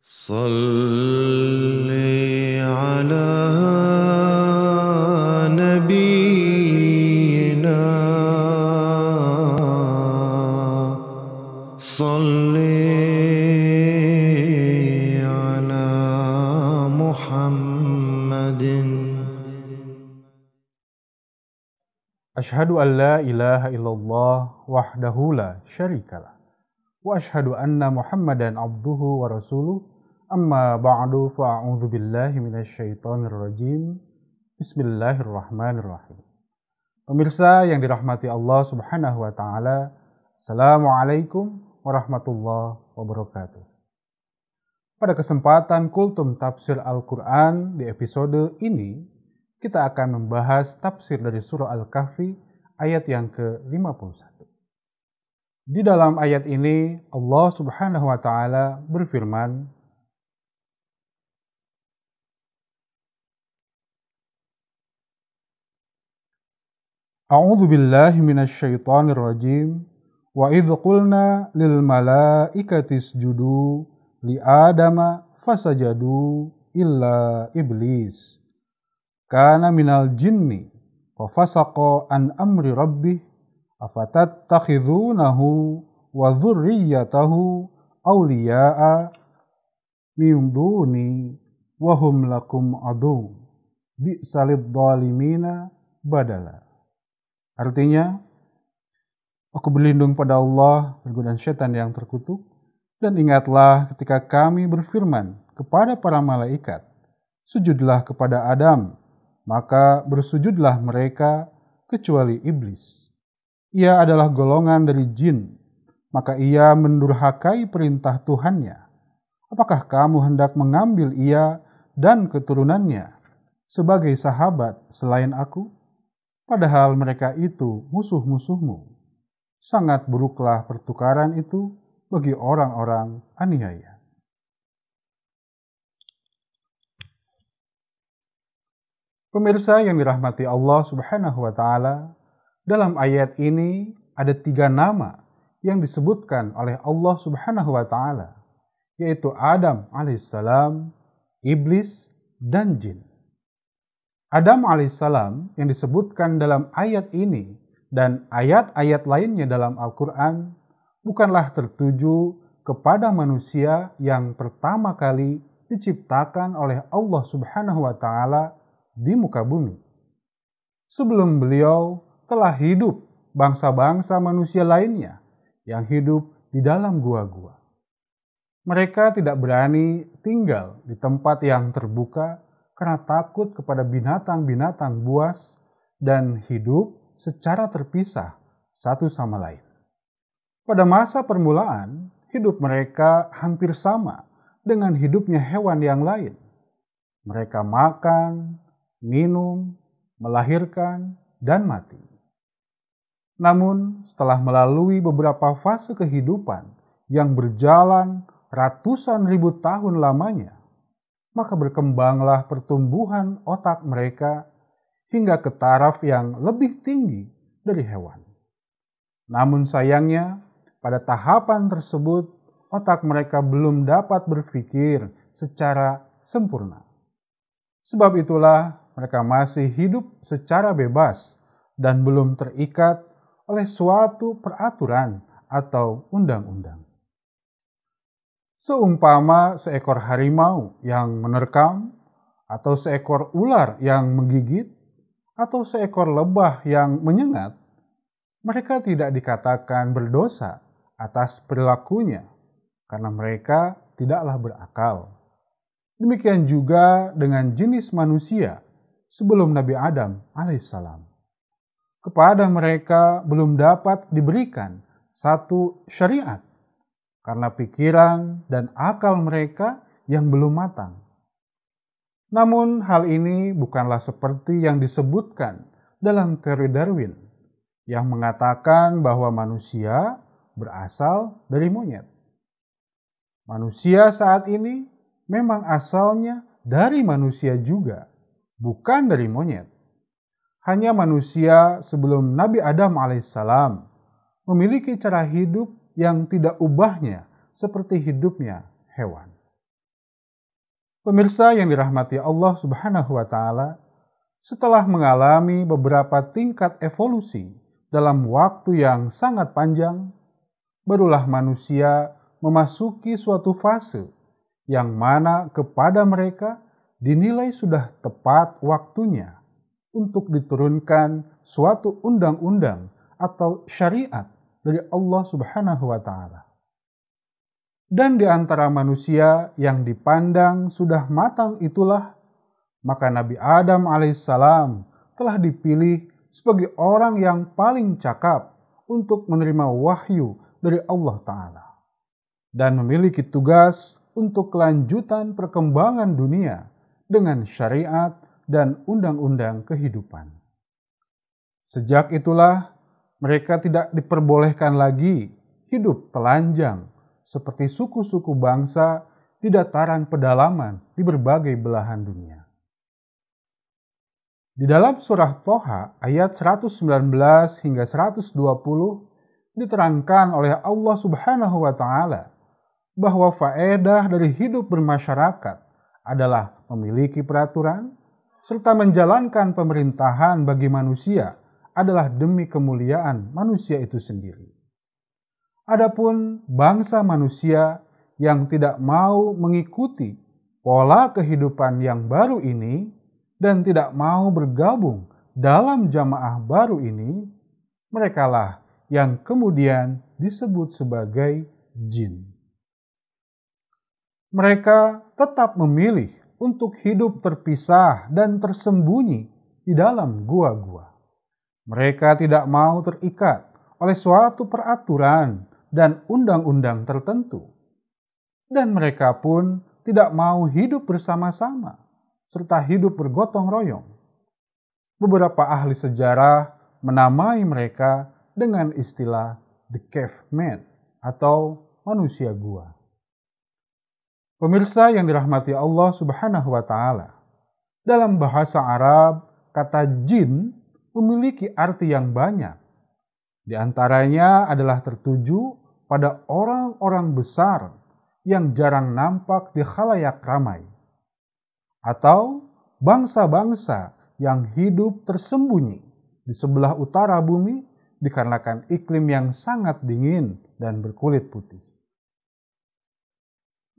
صل على نبينا صل على محمد. Asyhadu an la ilaha illallah wahdahu la syarikalah. Wa asyhadu anna Muhammadan abduhu wa rasuluh. Amma ba'du fa'a'udzu billahi minasyaitonir rajim. Bismillahirrahmanirrahim. Pemirsa yang dirahmati Allah Subhanahu wa taala, Assalamualaikum warahmatullahi wabarakatuh. Pada kesempatan Kultum Tafsir Al-Qur'an di episode ini, kita akan membahas tafsir dari surah Al-Kahfi ayat yang ke-51. Di dalam ayat ini Allah Subhanahu wa taala berfirman, A'udzu billahi minasyaitonir rajim. Wa idz qulna lil malaikati isjudu li adama fasajadu illa iblis kana minal jinni wa fasaqa an amri rabbih afatattakhidunahu wa dzurriyyatahu awliya'a min duni wa hum lakum adu bi'salid dhalimina badala. Artinya, aku berlindung pada Allah dari godaan setan yang terkutuk, dan ingatlah ketika kami berfirman kepada para malaikat, sujudlah kepada Adam, maka bersujudlah mereka kecuali iblis. Ia adalah golongan dari jin, maka ia mendurhakai perintah Tuhannya. Apakah kamu hendak mengambil ia dan keturunannya sebagai sahabat selain aku? Padahal mereka itu musuh-musuhmu. Sangat buruklah pertukaran itu bagi orang-orang aniaya. Pemirsa yang dirahmati Allah Subhanahu wa taala, dalam ayat ini ada 3 nama yang disebutkan oleh Allah Subhanahu wa taala, yaitu Adam alaihissalam, iblis, dan jin. Adam alaihissalam yang disebutkan dalam ayat ini dan ayat-ayat lainnya dalam Al-Quran bukanlah tertuju kepada manusia yang pertama kali diciptakan oleh Allah Subhanahu wa taala di muka bumi. Sebelum beliau telah hidup bangsa-bangsa manusia lainnya yang hidup di dalam gua-gua. Mereka tidak berani tinggal di tempat yang terbuka karena takut kepada binatang-binatang buas dan hidup secara terpisah satu sama lain. Pada masa permulaan, hidup mereka hampir sama dengan hidupnya hewan yang lain. Mereka makan, minum, melahirkan, dan mati. Namun, setelah melalui beberapa fase kehidupan yang berjalan ratusan ribu tahun lamanya, maka berkembanglah pertumbuhan otak mereka hingga ke taraf yang lebih tinggi dari hewan. Namun sayangnya, pada tahapan tersebut, otak mereka belum dapat berpikir secara sempurna. Sebab itulah mereka masih hidup secara bebas dan belum terikat oleh suatu peraturan atau undang-undang. Seumpama seekor harimau yang menerkam, atau seekor ular yang menggigit, atau seekor lebah yang menyengat, mereka tidak dikatakan berdosa atas perilakunya, karena mereka tidaklah berakal. Demikian juga dengan jenis manusia sebelum Nabi Adam alaihissalam. Kepada mereka belum dapat diberikan satu syariat, karena pikiran dan akal mereka yang belum matang. Namun hal ini bukanlah seperti yang disebutkan dalam teori Darwin, yang mengatakan bahwa manusia berasal dari monyet. Manusia saat ini memang asalnya dari manusia juga, bukan dari monyet. Hanya manusia sebelum Nabi Adam alaihissalam memiliki cara hidup yang tidak ubahnya seperti hidupnya hewan. Pemirsa yang dirahmati Allah Subhanahu wa Ta'ala, setelah mengalami beberapa tingkat evolusi dalam waktu yang sangat panjang, barulah manusia memasuki suatu fase yang mana kepada mereka dinilai sudah tepat waktunya untuk diturunkan suatu undang-undang atau syariat dari Allah Subhanahu wa Ta'ala. Dan di antara manusia yang dipandang sudah matang itulah, maka Nabi Adam alaihissalam telah dipilih sebagai orang yang paling cakap untuk menerima wahyu dari Allah Ta'ala dan memiliki tugas untuk kelanjutan perkembangan dunia dengan syariat dan undang-undang kehidupan. Sejak itulah mereka tidak diperbolehkan lagi hidup telanjang seperti suku-suku bangsa di dataran pedalaman di berbagai belahan dunia. Di dalam surah Toha ayat 119 hingga 120 diterangkan oleh Allah Subhanahu wa Ta'ala bahwa faedah dari hidup bermasyarakat adalah memiliki peraturan serta menjalankan pemerintahan bagi manusia adalah demi kemuliaan manusia itu sendiri. Adapun bangsa manusia yang tidak mau mengikuti pola kehidupan yang baru ini dan tidak mau bergabung dalam jamaah baru ini, merekalah yang kemudian disebut sebagai jin. Mereka tetap memilih untuk hidup terpisah dan tersembunyi di dalam gua-gua. Mereka tidak mau terikat oleh suatu peraturan dan undang-undang tertentu. Dan mereka pun tidak mau hidup bersama-sama, serta hidup bergotong royong. Beberapa ahli sejarah menamai mereka dengan istilah The Caveman atau manusia gua. Pemirsa yang dirahmati Allah Subhanahu wa Ta'ala, dalam bahasa Arab, kata jin memiliki arti yang banyak. Di antaranya adalah tertuju pada orang-orang besar yang jarang nampak di khalayak ramai, atau bangsa-bangsa yang hidup tersembunyi di sebelah utara bumi dikarenakan iklim yang sangat dingin dan berkulit putih.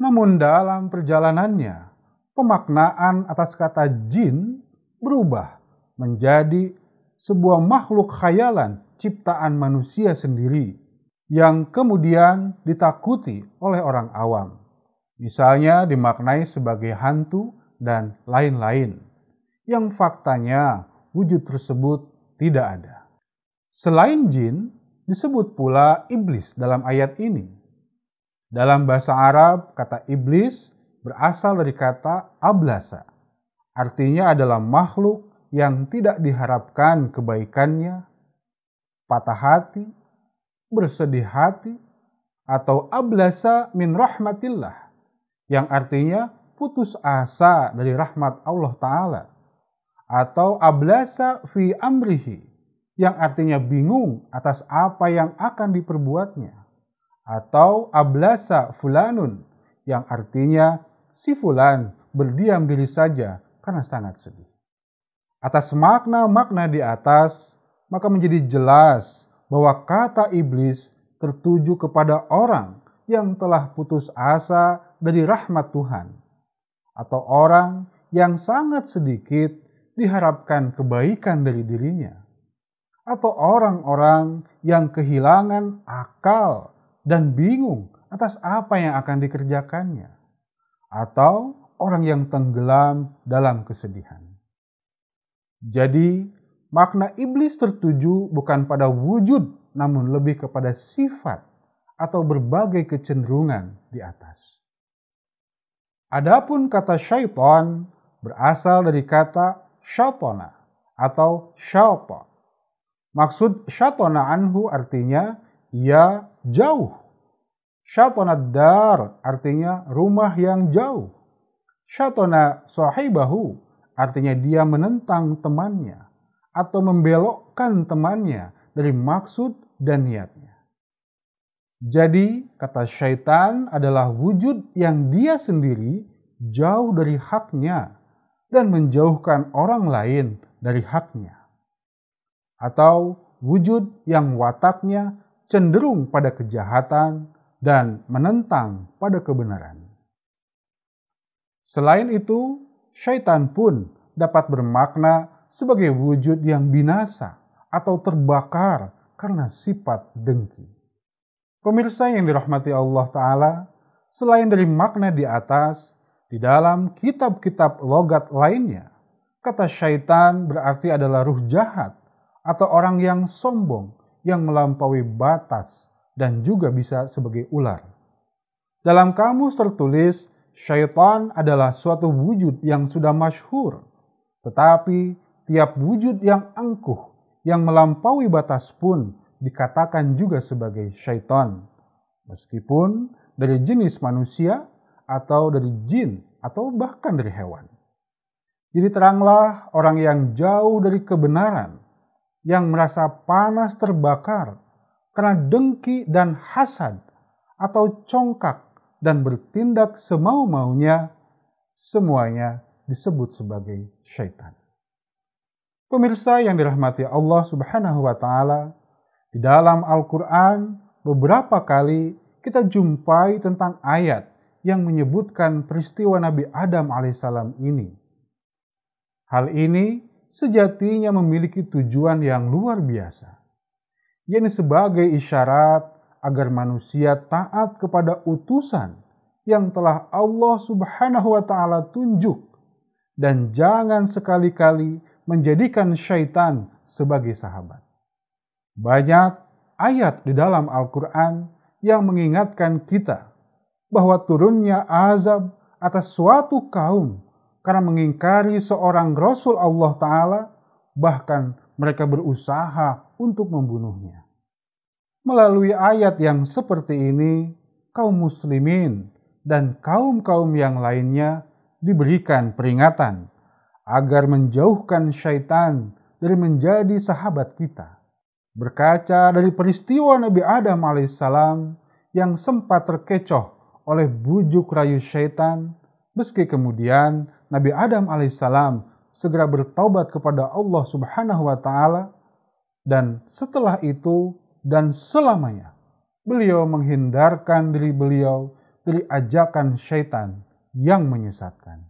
Namun dalam perjalanannya, pemaknaan atas kata jin berubah menjadi sebuah makhluk khayalan ciptaan manusia sendiri yang kemudian ditakuti oleh orang awam. Misalnya dimaknai sebagai hantu dan lain-lain, yang faktanya wujud tersebut tidak ada. Selain jin, disebut pula iblis dalam ayat ini. Dalam bahasa Arab, kata iblis berasal dari kata ablasa. Artinya adalah makhluk yang tidak diharapkan kebaikannya, patah hati, bersedih hati, atau ablasa min rahmatillah, yang artinya putus asa dari rahmat Allah Ta'ala, atau ablasa fi amrihi, yang artinya bingung atas apa yang akan diperbuatnya, atau ablasa fulanun, yang artinya si fulan berdiam diri saja karena sangat sedih. Atas makna-makna di atas, maka menjadi jelas bahwa kata iblis tertuju kepada orang yang telah putus asa dari rahmat Tuhan, atau orang yang sangat sedikit diharapkan kebaikan dari dirinya, atau orang-orang yang kehilangan akal dan bingung atas apa yang akan dikerjakannya, atau orang yang tenggelam dalam kesedihan. Jadi, makna iblis tertuju bukan pada wujud, namun lebih kepada sifat atau berbagai kecenderungan di atas. Adapun kata syaitan berasal dari kata syaitona atau syaitan. Maksud syaitona anhu artinya ia jauh. Syaitona dar artinya rumah yang jauh. Syaitona sahibahu artinya dia menentang temannya atau membelokkan temannya dari maksud dan niatnya. Jadi kata syaitan adalah wujud yang dia sendiri jauh dari haknya dan menjauhkan orang lain dari haknya. Atau wujud yang wataknya cenderung pada kejahatan dan menentang pada kebenaran. Selain itu, syaitan pun dapat bermakna sebagai wujud yang binasa atau terbakar karena sifat dengki. Pemirsa yang dirahmati Allah Ta'ala, selain dari makna di atas, di dalam kitab-kitab logat lainnya, kata syaitan berarti adalah ruh jahat atau orang yang sombong yang melampaui batas dan juga bisa sebagai ular. Dalam kamus tertulis, syaitan adalah suatu wujud yang sudah masyhur, tetapi tiap wujud yang angkuh, yang melampaui batas pun dikatakan juga sebagai syaitan, meskipun dari jenis manusia atau dari jin atau bahkan dari hewan. Jadi teranglah orang yang jauh dari kebenaran, yang merasa panas terbakar karena dengki dan hasad atau congkak dan bertindak semau-maunya, semuanya disebut sebagai syaitan. Pemirsa yang dirahmati Allah Subhanahu wa Ta'ala, di dalam Al-Quran beberapa kali kita jumpai tentang ayat yang menyebutkan peristiwa Nabi Adam alaihissalam ini. Hal ini sejatinya memiliki tujuan yang luar biasa, yakni sebagai isyarat agar manusia taat kepada utusan yang telah Allah Subhanahu wa Ta'ala tunjuk, dan jangan sekali-kali menjadikan syaitan sebagai sahabat. Banyak ayat di dalam Al-Quran yang mengingatkan kita bahwa turunnya azab atas suatu kaum karena mengingkari seorang Rasul Allah Ta'ala, bahkan mereka berusaha untuk membunuhnya. Melalui ayat yang seperti ini, kaum muslimin dan kaum-kaum yang lainnya diberikan peringatan agar menjauhkan syaitan dari menjadi sahabat kita. Berkaca dari peristiwa Nabi Adam alaihissalam yang sempat terkecoh oleh bujuk rayu syaitan, meski kemudian Nabi Adam alaihissalam segera bertaubat kepada Allah Subhanahu wa Ta'ala, dan setelah itu dan selamanya beliau menghindarkan diri beliau dari ajakan syaitan yang menyesatkan.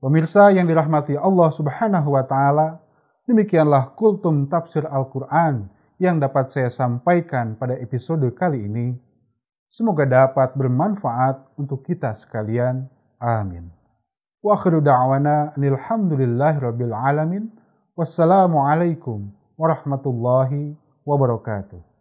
Pemirsa yang dirahmati Allah Subhanahu wa Ta'ala, demikianlah kultum tafsir Al-Quran yang dapat saya sampaikan pada episode kali ini. Semoga dapat bermanfaat untuk kita sekalian. Amin. Wa akhiru da'wana alhamdulillahi rabbil alamin. Wassalamualaikum warahmatullahi wabarakatuh.